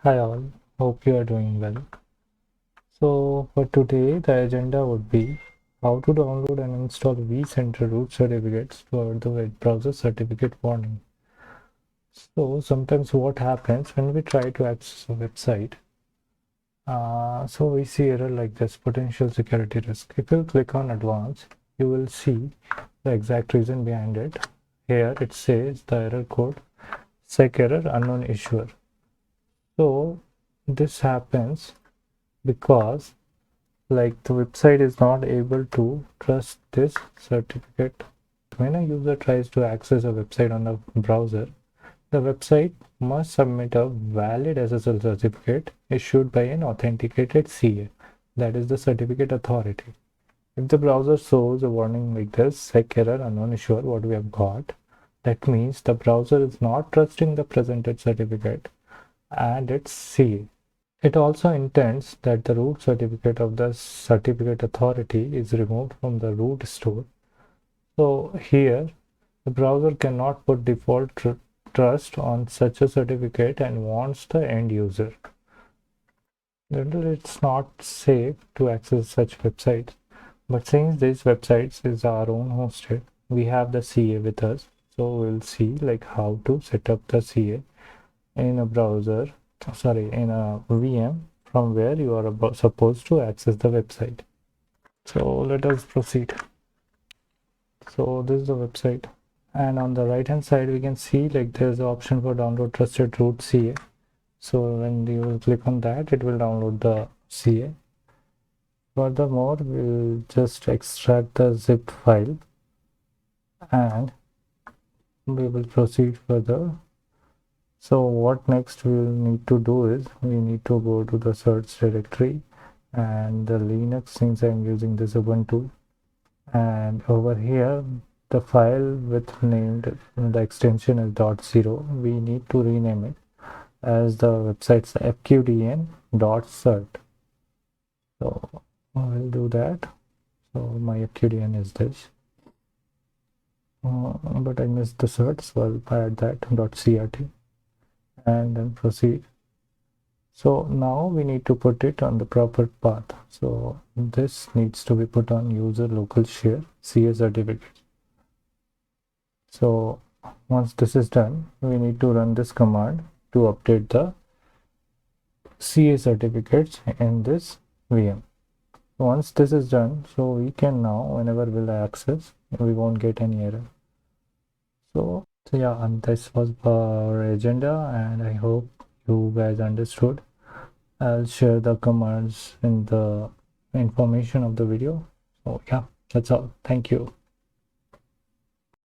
Hi all, hope you are doing well. So for today the agenda would be how to download and install vCenter root certificates for the web browser certificate warning. So sometimes what happens when we try to access a website, so we see error like this, potential security risk. If you click on advanced, you will see the exact reason behind it. Here it says the error code, sec error unknown issuer. So this happens because like the website is not able to trust this certificate. When a user tries to access a website on the browser, the website must submit a valid SSL certificate issued by an authenticated CA, that is the certificate authority. If the browser shows a warning like this, sec error unknown issuer, what we have got, that means the browser is not trusting the presented certificate and its CA. It also intends that the root certificate of the certificate authority is removed from the root store. So here, the browser cannot put default trust on such a certificate and wants the end user. It's not safe to access such websites, but since these websites is our own hosted, we have the CA with us. So we'll see like how to set up the CA in a browser, in a VM from where you are supposed to access the website. So let us proceed. So this is the website, and on the right hand side we can see like there's an option for download trusted root CA. So when you will click on that, it will download the CA. Furthermore, we'll just extract the zip file and we will proceed further. So what next we will need to do is we need to go to the certs directory and the Linux, since I'm using this Ubuntu, and over here the file with named the extension is .0, we need to rename it as the website's FQDN.crt. So we'll do that. So my FQDN is this, but I missed the cert, so I'll add that .crt and then proceed. So now we need to put it on the proper path. So this needs to be put on user local share CA certificate. So once this is done, we need to run this command to update the CA certificates in this VM. Once this is done, so we can now, whenever we'll access, we won't get any error. So yeah, and this was our agenda, and I hope you guys understood. I'll share the commands in the information of the video. So yeah, that's all. Thank you.